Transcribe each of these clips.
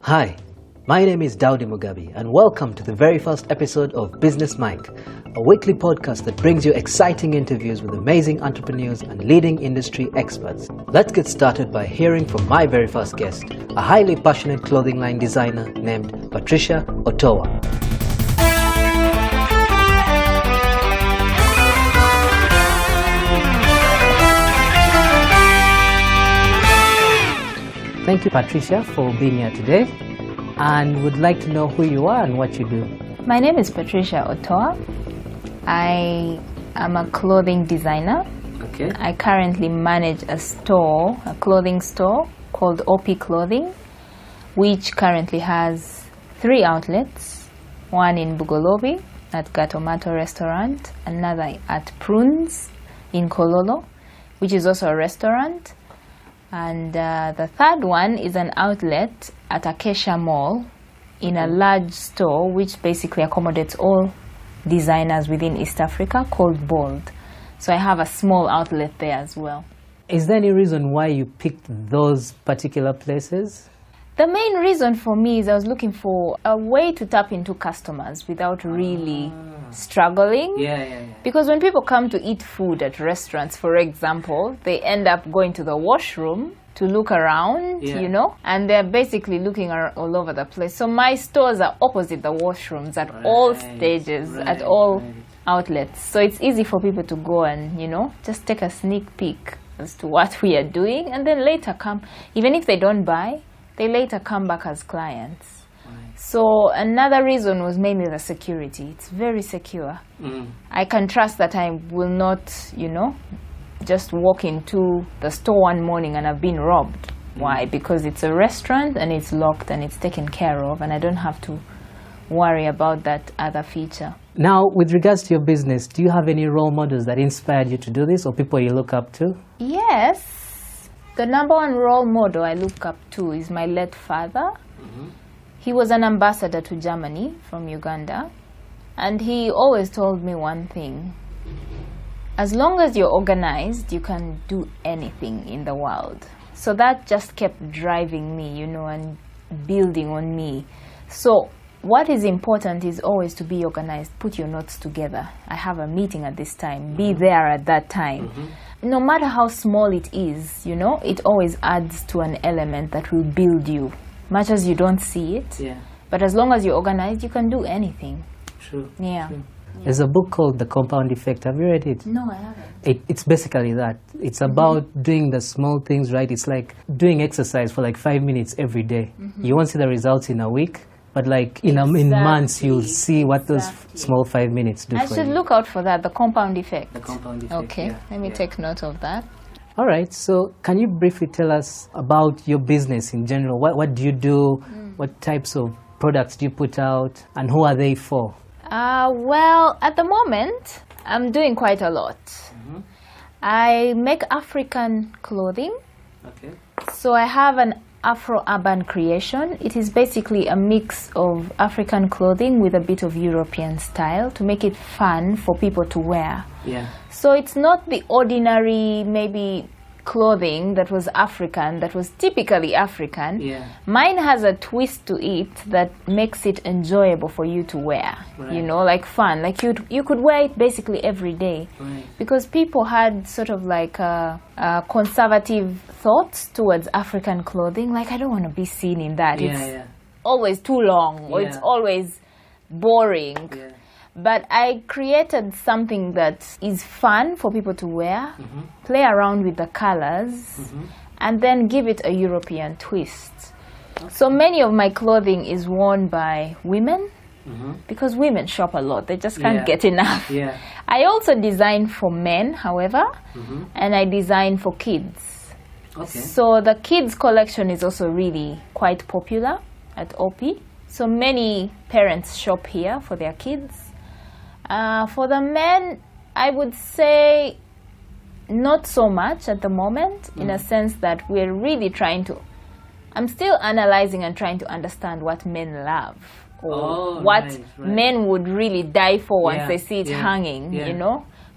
Hi, my name is Daudi Mugabi and welcome to the very first episode of Business Mic, a weekly podcast that brings you exciting interviews with amazing entrepreneurs and leading industry experts. Let's get started by hearing from my very first guest, a highly passionate clothing line designer named Patricia Otoa. Thank you, Patricia, for being here today, and would like to know who you are and what you do. My name is Patricia Otoa. I am a clothing designer. Okay. I currently manage a clothing store called OP Clothing, which currently has 3 outlets. One in Bugolobi at Gatomato Restaurant, another at Prunes in Kololo, which is also a restaurant. And the third one is an outlet at Acacia Mall in a large store which basically accommodates all designers within East Africa called Bold. So I have a small outlet there as well. Is there any reason why you picked those particular places? The main reason for me is I was looking for a way to tap into customers without really struggling. Yeah. Because when people come to eat food at restaurants, for example, they end up going to the washroom to look around, and they're basically looking all over the place. So my stores are opposite the washrooms at all stages, at all outlets. So it's easy for people to go and, just take a sneak peek as to what we are doing, and then later come, even if they don't buy, they later come back as clients. So another reason was mainly the security. It's very secure. I can trust that I will not, just walk into the store one morning and I've been robbed. Why? Because it's a restaurant and it's locked and it's taken care of, and I don't have to worry about that other feature. Now, with regards to your business, do you have any role models that inspired you to do this or people you look up to? Yes. The number one role model I look up to is my late father. He was an ambassador to Germany from Uganda, and he always told me one thing: as long as you're organized, you can do anything in the world. So that just kept driving me, and building on me. So what is important is always to be organized. Put your notes together. I have a meeting at this time. Be there at that time. No matter how small it is, it always adds to an element that will build you, much as you don't see it. Yeah. But as long as you're organized, you can do anything. True. Yeah. True. There's a book called The Compound Effect. Have you read it? No, I haven't. It's basically that. It's about doing the small things, right? It's like doing exercise for like 5 minutes every day. You won't see the results in a week, but like in months you'll see what those small 5 minutes do for you. I should look out for that, the compound effect. The compound effect. Okay, let me take note of that. All right, so can you briefly tell us about your business in general? What do you do? What types of products do you put out? And who are they for? Well, at the moment, I'm doing quite a lot. I make African clothing. Okay. So I have an Afro-urban creation. It is basically a mix of African clothing with a bit of European style to make it fun for people to wear. Yeah. So it's not the ordinary, maybe, clothing that was African, that was typically African. Yeah. Mine has a twist to it that makes it enjoyable for you to wear. Right. Like fun. Like you could wear it basically every day. Right. Because people had sort of like conservative thoughts towards African clothing. Like, I don't want to be seen in that. It's always too long, or it's always boring. Yeah. But I created something that is fun for people to wear, play around with the colors, and then give it a European twist. Okay. So many of my clothing is worn by women, because women shop a lot. They just can't get enough. Yeah. I also design for men, however, and I design for kids. Okay. So the kids collection is also really quite popular at OP. So many parents shop here for their kids. For the men, I would say not so much at the moment, in a sense that we're really I'm still analyzing and trying to understand what men love, or what men would really die for once they see it hanging,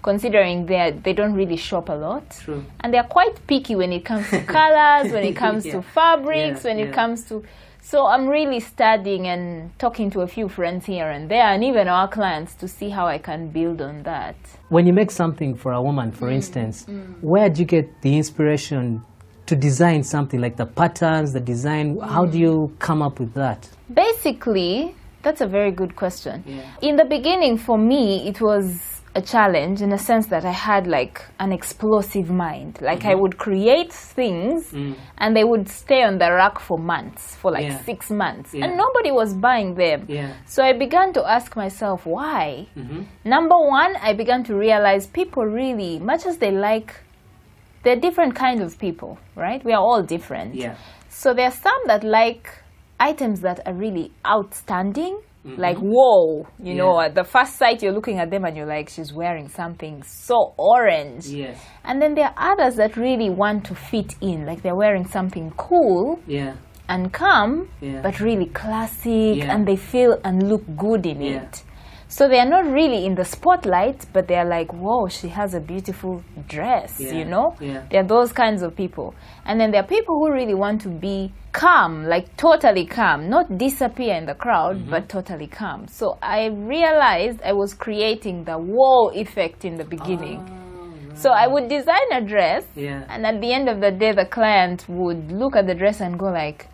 considering they don't really shop a lot. True. And they're quite picky when it comes to colors, when it comes to fabrics, when it comes to... So I'm really studying and talking to a few friends here and there, and even our clients, to see how I can build on that. When you make something for a woman, for instance, where do you get the inspiration to design something, like the patterns, the design? How do you come up with that? Basically, that's a very good question. In the beginning, for me, it was a challenge in the sense that I had like an explosive mind. Like I would create things and they would stay on the rack for months, for like 6 months, and nobody was buying them. So I began to ask myself, why? Number one, I began to realize people really, much as they're different kinds of people, right? We are all different. So there are some that like items that are really outstanding. Like, whoa, you know, at the first sight you're looking at them and you're like, she's wearing something so orange. And then there are others that really want to fit in, like they're wearing something cool and calm, but really classic, and they feel and look good in it. So they are not really in the spotlight, but they're like, whoa, she has a beautiful dress, you know? There are those kinds of people. And then there are people who really want to be calm, like totally calm, not disappear in the crowd, but totally calm. So I realized I was creating the whoa effect in the beginning. So I would design a dress, and at the end of the day, the client would look at the dress and go like,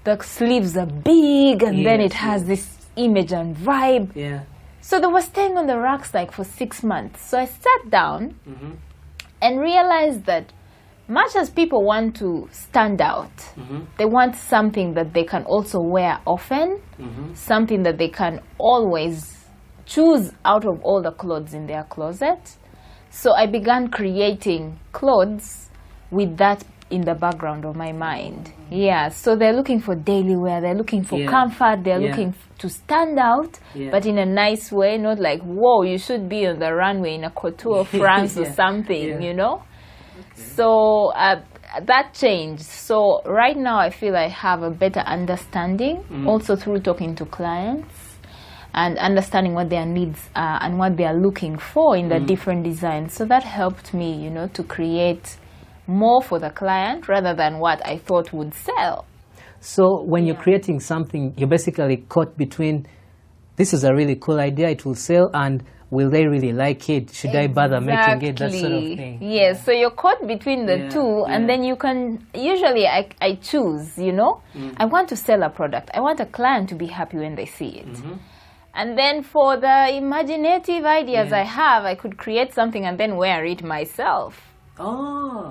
the sleeves are big, and then it has this image and vibe. So they were staying on the racks like for 6 months. So I sat down and realized that much as people want to stand out, they want something that they can also wear often, something that they can always choose out of all the clothes in their closet. So I began creating clothes with that in the background of my mind. So they're looking for daily wear, they're looking for comfort, they're looking to stand out, but in a nice way, not like, whoa, you should be on the runway in a couture France or something, you know? So that changed. So right now I feel I have a better understanding, also through talking to clients and understanding what their needs are and what they are looking for in the different designs. So that helped me, you know, to create more for the client rather than what I thought would sell. So when you're creating something, you're basically caught between, this is a really cool idea, it will sell, and will they really like it? Should I bother making it? That sort of thing. Yes, so you're caught between the two, and then you can, usually I choose, you know, I want to sell a product. I want a client to be happy when they see it. And then for the imaginative ideas I have, I could create something and then wear it myself.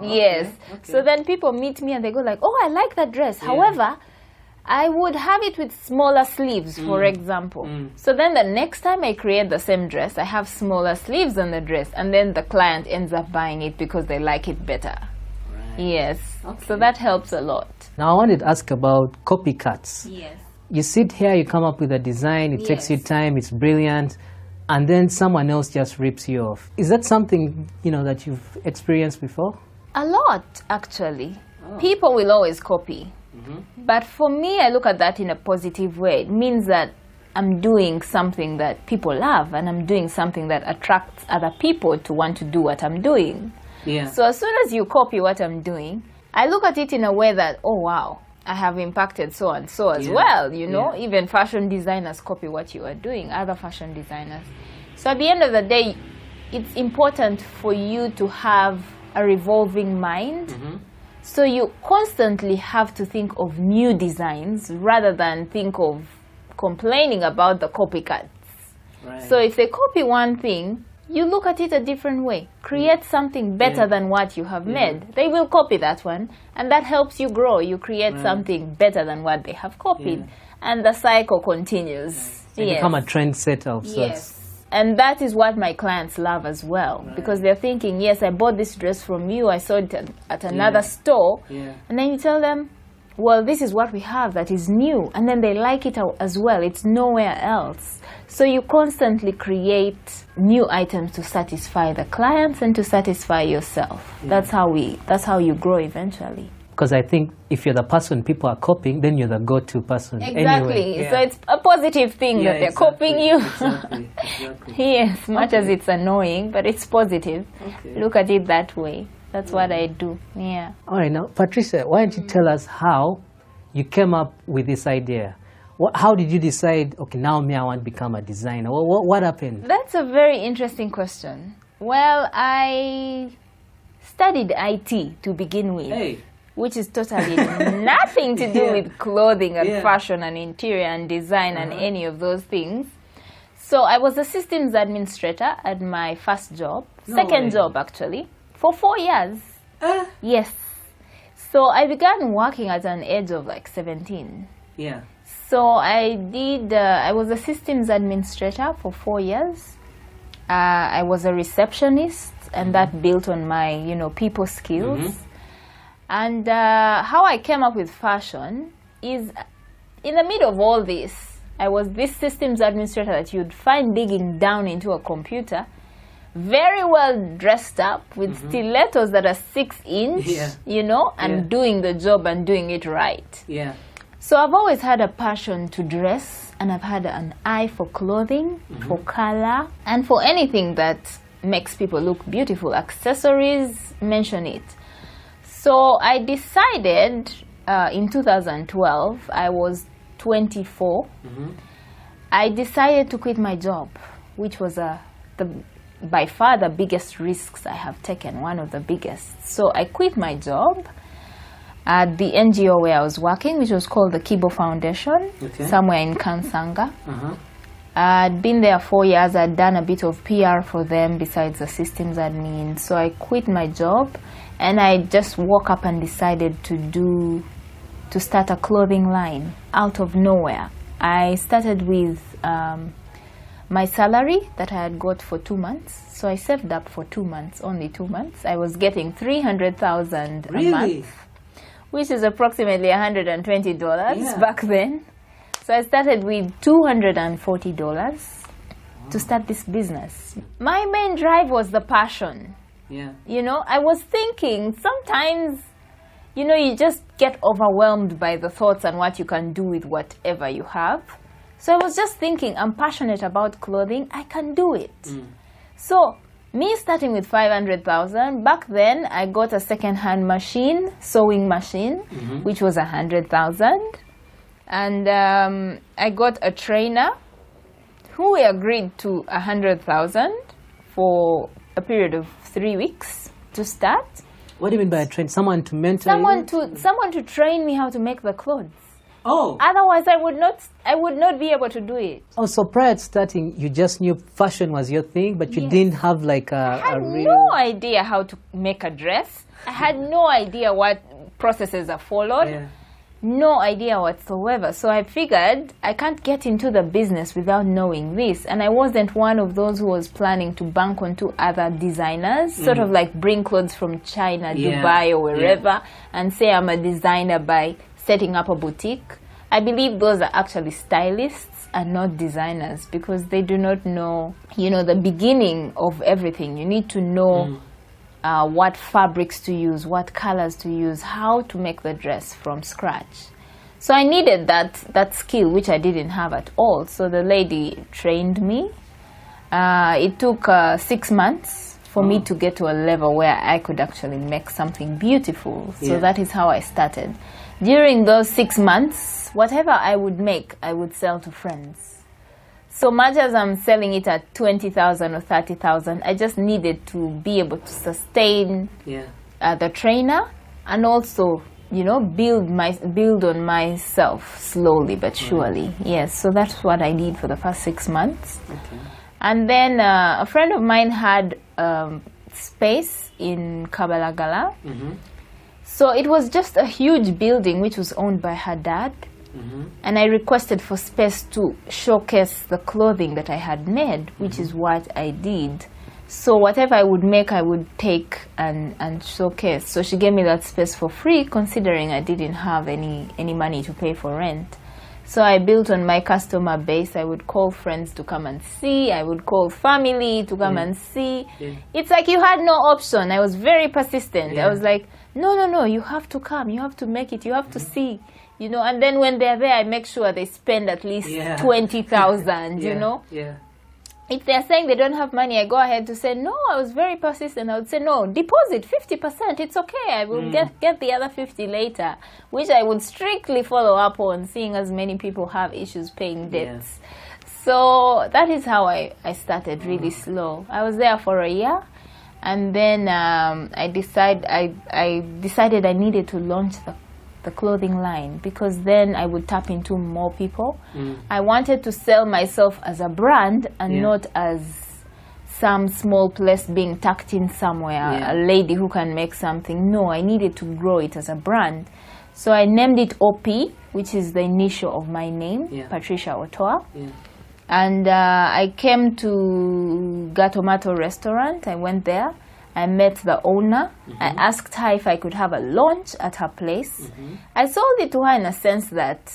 Yes. So then people meet me and they go like, oh, I like that dress. However, I would have it with smaller sleeves, for example. So then the next time I create the same dress, I have smaller sleeves on the dress, and then the client ends up buying it because they like it better. Yes. So that helps a lot. Now I wanted to ask about copycats. Yes. You sit here, you come up with a design, it takes you time, it's brilliant, and then someone else just rips you off. Is that something, you know, that you've experienced before? A lot, actually. People will always copy. But for me, I look at that in a positive way. It means that I'm doing something that people love, and I'm doing something that attracts other people to want to do what I'm doing. So as soon as you copy what I'm doing, I look at it in a way that, oh wow, I have impacted so and so as well, you know. Even fashion designers copy what you are doing, other fashion designers. So at the end of the day, it's important for you to have a revolving mind. So you constantly have to think of new designs rather than think of complaining about the copycats. So if they copy one thing, you look at it a different way. Create something better than what you have made. They will copy that one, and that helps you grow. You create something better than what they have copied, and the cycle continues. You become a trendsetter of sorts. And that is what my clients love as well, because they're thinking, yes, I bought this dress from you, I saw it at another store, and then you tell them, well, this is what we have that is new, and then they like it as well. It's nowhere else. So you constantly create new items to satisfy the clients and to satisfy yourself. That's how you grow eventually. Because I think if you're the person people are copying, then you're the go-to person. Exactly. Anyway. So it's a positive thing that they're copying you. Exactly. Yes, much as it's annoying, but it's positive. Okay. Look at it that way. That's what I do. Yeah. All right, now, Patricia, why don't you tell us how you came up with this idea? How did you decide, okay, now I want to become a designer? What happened? That's a very interesting question. Well, I studied IT to begin with. Hey. Which is totally nothing to do with clothing and fashion and interior and design and any of those things. So I was a systems administrator at my first job, second job actually, for 4 years. Yes. So I began working at an age of like 17. Yeah. So I was a systems administrator for 4 years. I was a receptionist, and that built on my, people skills. And how I came up with fashion is, in the middle of all this, I was this systems administrator that you'd find digging down into a computer, very well dressed up with stilettos that are 6 inch, and doing the job and doing it right. Yeah. So I've always had a passion to dress, and I've had an eye for clothing, for color, and for anything that makes people look beautiful. Accessories, mention it. So I decided in 2012, I was 24, I decided to quit my job, which was by far the biggest risks I have taken, one of the biggest. So I quit my job at the NGO where I was working, which was called the Kibo Foundation, somewhere in Kansanga. I'd been there 4 years. I'd done a bit of PR for them besides the systems admin. So I quit my job, and I just woke up and decided to start a clothing line out of nowhere. I started with my salary that I had got for 2 months. So I saved up for 2 months, only 2 months. I was getting $300,000 a month, which is approximately $120 back then. So I started with $240 to start this business. My main drive was the passion. Yeah. I was thinking sometimes, you just get overwhelmed by the thoughts and what you can do with whatever you have. So I was just thinking, I'm passionate about clothing, I can do it. So me starting with 500,000, back then I got a second-hand machine, sewing machine, which was 100,000. And I got a trainer who we agreed to 100,000 for a period of 3 weeks to start. What do you mean by a train? Someone to mentor Someone to train me how to make the clothes. Oh. Otherwise, I would not be able to do it. Oh, so prior to starting, you just knew fashion was your thing, but you didn't have like I had real... no idea how to make a dress. I had no idea what processes are followed. Yeah. No idea whatsoever. So I figured I can't get into the business without knowing this. And I wasn't one of those who was planning to bank onto other designers, sort of like bring clothes from China, Dubai, or wherever, and say I'm a designer by setting up a boutique. I believe those are actually stylists and not designers, because they do not know, the beginning of everything. You need to know what fabrics to use, what colors to use, how to make the dress from scratch. So I needed that skill, which I didn't have at all. So the lady trained me. It took 6 months for me to get to a level where I could actually make something beautiful. So that is how I started. During those 6 months, whatever I would make, I would sell to friends. So much as I'm selling it at 20,000 or 30,000, I just needed to be able to sustain the trainer, and also, build on myself slowly but surely. Yes, so that's what I did for the first 6 months. Okay. And then a friend of mine had space in Kabalagala. So it was just a huge building which was owned by her dad. And I requested for space to showcase the clothing that I had made, which is what I did. So whatever I would make, I would take and showcase. So she gave me that space for free, considering I didn't have any money to pay for rent. So I built on my customer base. I would call friends to come and see. I would call family to come and see. It's like you had no option. I was very persistent. I was like, no, you have to come. You have to make it. You have to see. You know, and then when they're there, I make sure they spend at least 20,000, you know. If they're saying they don't have money, I go ahead to say, no, I was very persistent. I would say, no, deposit 50%. It's okay. I will get the other 50 later, which I would strictly follow up on, seeing as many people have issues paying debts. So that is how I started, really slow. I was there for a year. And then I decided I needed to launch the clothing line, because then I would tap into more people. I wanted to sell myself as a brand and not as some small place being tucked in somewhere, a lady who can make something. No, I needed to grow it as a brand. So I named it OP, which is the initial of my name, Patricia Otoa. And I came to Gatomato restaurant. I went there. I met the owner. I asked her if I could have a launch at her place. I sold it to her in a sense that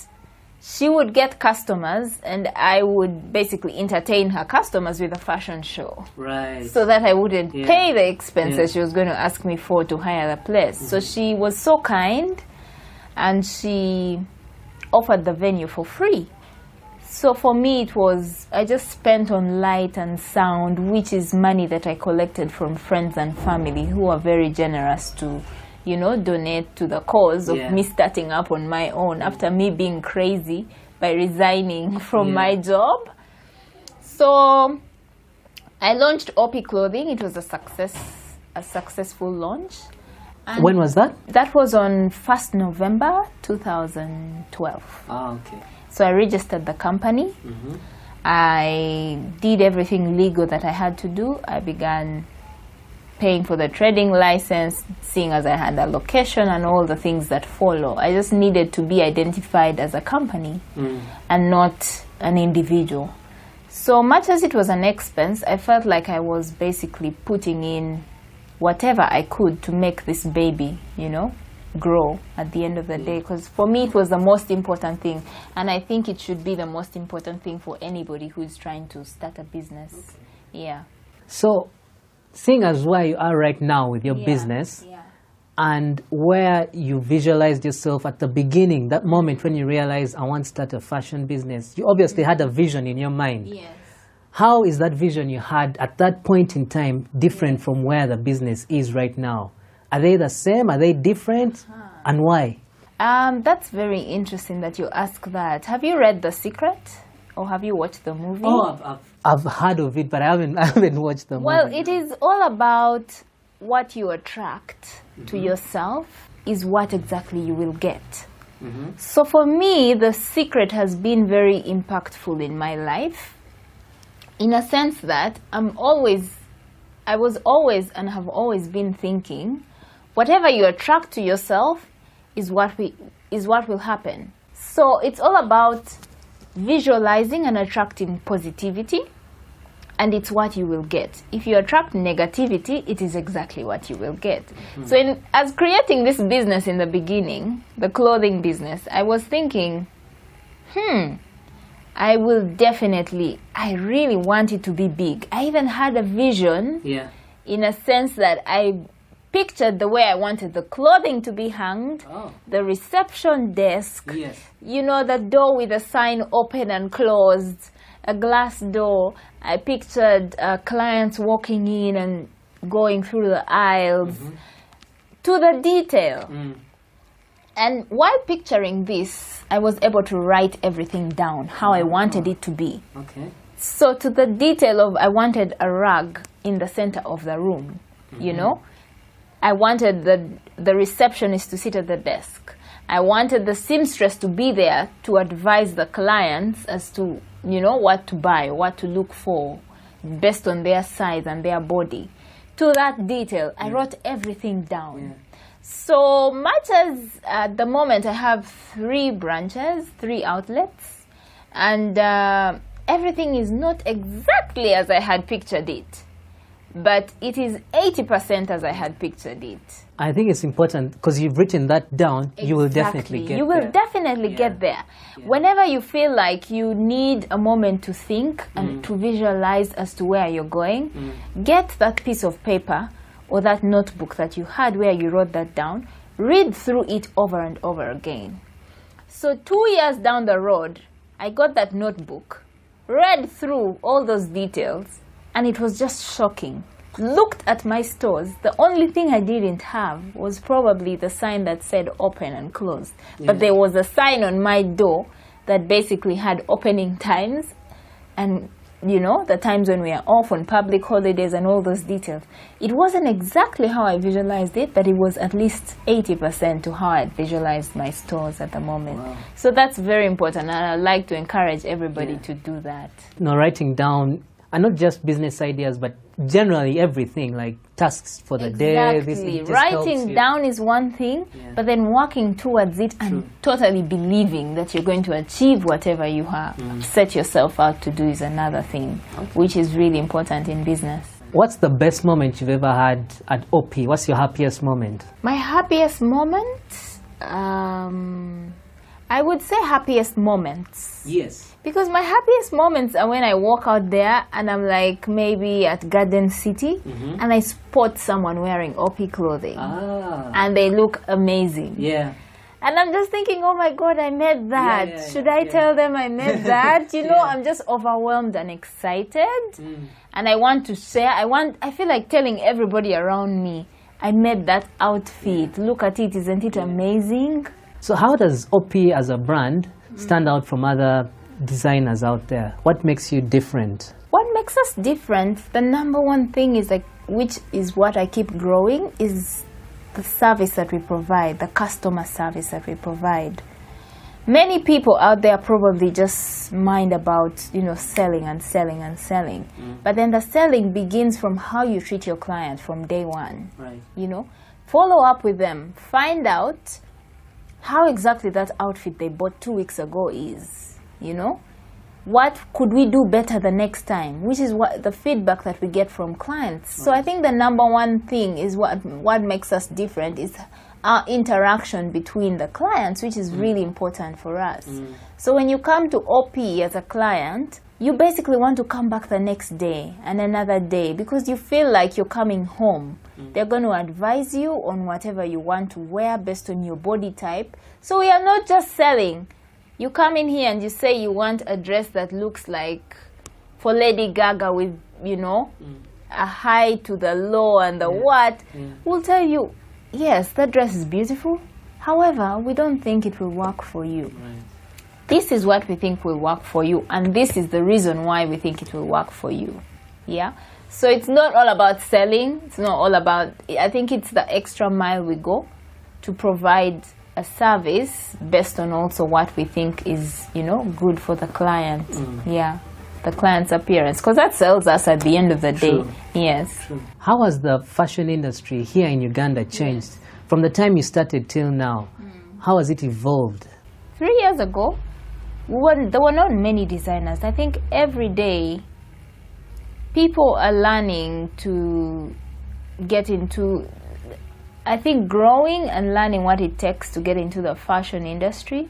she would get customers and I would basically entertain her customers with a fashion show. So that I wouldn't pay the expenses she was going to ask me for to hire the place. So she was so kind and she offered the venue for free. So for me, it was, I just spent on light and sound, which is money that I collected from friends and family who are very generous to, you know, donate to the cause of me starting up on my own after me being crazy by resigning from my job. So I launched OP Clothing. It was a successful launch. And when was that? That was on 1st November 2012. Okay. So I registered the company. I did everything legal that I had to do. I began paying for the trading license, seeing as I had a location and all the things that follow. I just needed to be identified as a company and not an individual. So much as it was an expense, I felt like I was basically putting in whatever I could to make this baby, you know, grow at the end of the day, because for me it was the most important thing, and I think it should be the most important thing for anybody who is trying to start a business. So seeing as where you are right now with your business and where you visualized yourself at the beginning, that moment when you realized I want to start a fashion business, you obviously had a vision in your mind. How is that vision you had at that point in time different from where the business is right now? Are they the same? Are they different? And why? That's very interesting that you ask that. Have you read The Secret? Or have you watched the movie? Oh, I've heard of it, but I haven't watched the movie. Well, it is all about what you attract to yourself is what exactly you will get. So for me, The Secret has been very impactful in my life, in a sense that I was always and have always been thinking, whatever you attract to yourself is what will happen. So it's all about visualizing and attracting positivity, and it's what you will get. If you attract negativity, it is exactly what you will get. So as creating this business in the beginning, the clothing business, I was thinking, I really want it to be big. I even had a vision in a sense that I pictured the way I wanted the clothing to be hung, the reception desk, you know, the door with a sign open and closed, a glass door. I pictured clients walking in and going through the aisles to the detail. And while picturing this, I was able to write everything down, how I wanted it to be. So to the detail of, I wanted a rug in the center of the room, you know. I wanted the receptionist to sit at the desk. I wanted the seamstress to be there to advise the clients as to, you know, what to buy, what to look for, based on their size and their body. To that detail, I wrote everything down. So much as at the moment I have 3 branches, 3 outlets, and everything is not exactly as I had pictured it. but it is 80% as I had pictured it. I think it's important because you've written that down. You will definitely get there. You will definitely get there. Whenever you feel like you need a moment to think and to visualize as to where you're going, get that piece of paper or that notebook that you had where you wrote that down, read through it over and over again. So 2 years down the road, I got that notebook, read through all those details, and it was just shocking. Looked at my stores. The only thing I didn't have was probably the sign that said open and closed. But there was a sign on my door that basically had opening times and, you know, the times when we are off on public holidays and all those details. It wasn't exactly how I visualized it, but it was at least 80% to how I visualized my stores at the moment. Wow. So that's very important, and I'd like to encourage everybody to do that. Now, writing down, and not just business ideas, but generally everything, like tasks for the day. Exactly. Writing down is one thing, but then working towards it and totally believing that you're going to achieve whatever you have set yourself out to do is another thing, which is really important in business. What's the best moment you've ever had at OP? What's your happiest moment? My happiest moment? I would say happiest moments. Yes. Because my happiest moments are when I walk out there and I'm like maybe at Garden City and I spot someone wearing OP clothing and they look amazing. Yeah. And I'm just thinking, oh my God, I made that. Should I tell them I made that? You know, I'm just overwhelmed and excited. And I want to share. I feel like telling everybody around me, I made that outfit. Look at it. Isn't it amazing? So how does OP as a brand stand out from other designers out there? What makes you different? What makes us different, the number one thing is, like, which is what I keep growing, is the service that we provide, the customer service that we provide. Many people out there probably just mind about, you know, selling and selling and selling. But then the selling begins from how you treat your client from day one. Right. You know, follow up with them, find out how exactly that outfit they bought 2 weeks ago is, you know. What could we do better the next time, which is what the feedback that we get from clients. Right. So I think the number one thing is what makes us different is our interaction between the clients, which is really important for us. So when you come to OP as a client, you basically want to come back the next day and another day because you feel like you're coming home. They're going to advise you on whatever you want to wear based on your body type. So we are not just selling. You come in here and you say you want a dress that looks like for Lady Gaga with, you know, a high to the low and the what. We'll tell you, yes, that dress is beautiful. However, we don't think it will work for you. Right. This is what we think will work for you, and this is the reason why we think it will work for you. Yeah? So it's not all about selling. It's not all about, I think it's the extra mile we go to provide a service based on also what we think is, you know, good for the client. Yeah, the client's appearance, because that sells us at the end of the day. Yes. True. How has the fashion industry here in Uganda changed from the time you started till now? How has it evolved? 3 years ago, there were not many designers. I think every day people are learning to get into, I think, growing and learning what it takes to get into the fashion industry.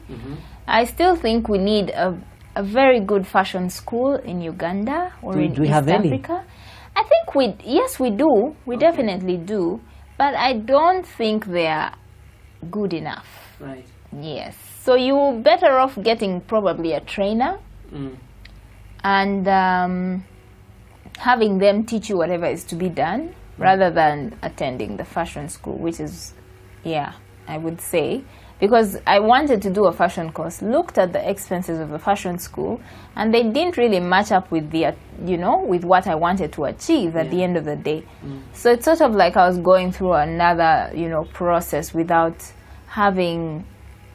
I still think we need a very good fashion school in Uganda or in East Africa. I think yes, we do. We definitely do. But I don't think they are good enough. Right. Yes. So you're better off getting probably a trainer and having them teach you whatever is to be done rather than attending the fashion school, which is, yeah, I would say. Because I wanted to do a fashion course, looked at the expenses of the fashion school, and they didn't really match up with the, you know, with what I wanted to achieve at the end of the day. So it's sort of like I was going through another, you know, process without having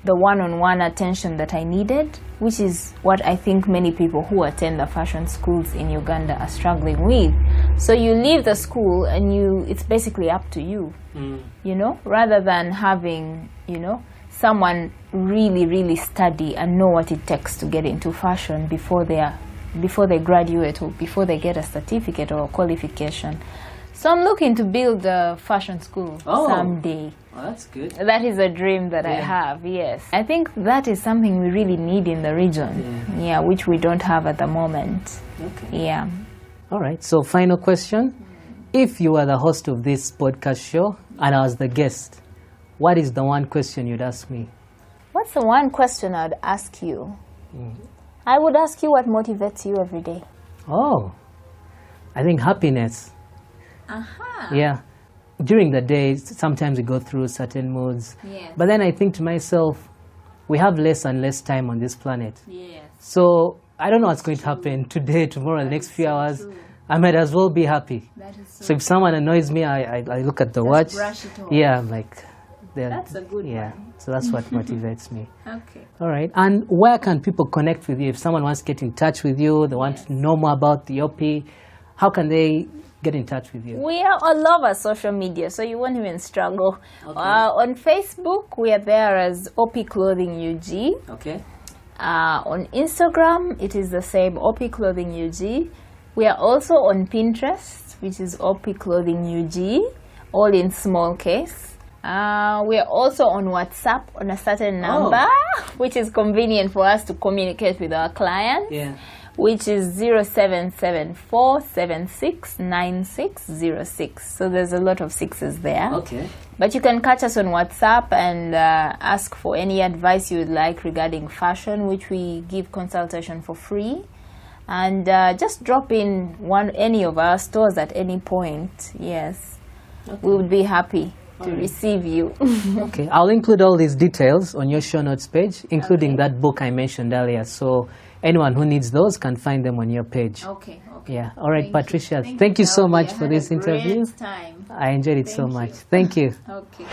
the one-on-one attention that I needed, which is what I think many people who attend the fashion schools in Uganda are struggling with. So you leave the school and it's basically up to you, you know, rather than having, you know, someone really study and know what it takes to get into fashion before they graduate or before they get a certificate or a qualification. So I'm looking to build a fashion school someday. Oh, that's good. That is a dream that I have, yes. I think that is something we really need in the region, which we don't have at the moment. Okay. Yeah. All right, so final question. If you were the host of this podcast show and I was the guest, what is the one question you'd ask me? What's the one question I'd ask you? I would ask you what motivates you every day. Oh, I think happiness. Yeah. During the day, sometimes we go through certain moods. Yes. But then I think to myself, we have less and less time on this planet. Yes. So I don't know what's going to happen today, tomorrow, the next few hours. True. I might as well be happy. That is So if someone annoys me, I look at the watch. brush it off. Yeah, I'm like, That's a good yeah. one. So that's what motivates me. Okay. All right. And where can people connect with you? If someone wants to get in touch with you, they want to know more about the OP, how can they get in touch with you? We are all over social media, so you won't even struggle. Okay. On Facebook, we are there as OP Clothing UG. Okay. On Instagram, it is the same, OP Clothing UG. We are also on Pinterest, which is OP Clothing UG, all in small case. We are also on WhatsApp on a certain number, which is convenient for us to communicate with our clients. Yeah. Which is 0774769606. So there's a lot of sixes there. Okay. But you can catch us on WhatsApp and ask for any advice you would like regarding fashion, which we give consultation for free. And just drop in any of our stores at any point. Yes. Okay. We would be happy to receive you. Okay. I'll include all these details on your show notes page, including that book I mentioned earlier. So anyone who needs those can find them on your page. Okay. Yeah. All right, Patricia. Thank you so much for this interview. Time. I enjoyed it so much. Thank you. Okay.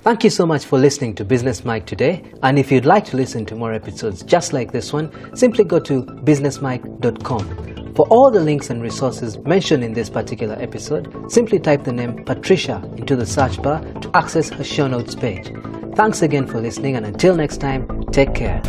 Thank you so much for listening to Business Mike today. And if you'd like to listen to more episodes just like this one, simply go to businessmike.com. For all the links and resources mentioned in this particular episode, simply type the name Patricia into the search bar to access her show notes page. Thanks again for listening, and until next time, take care.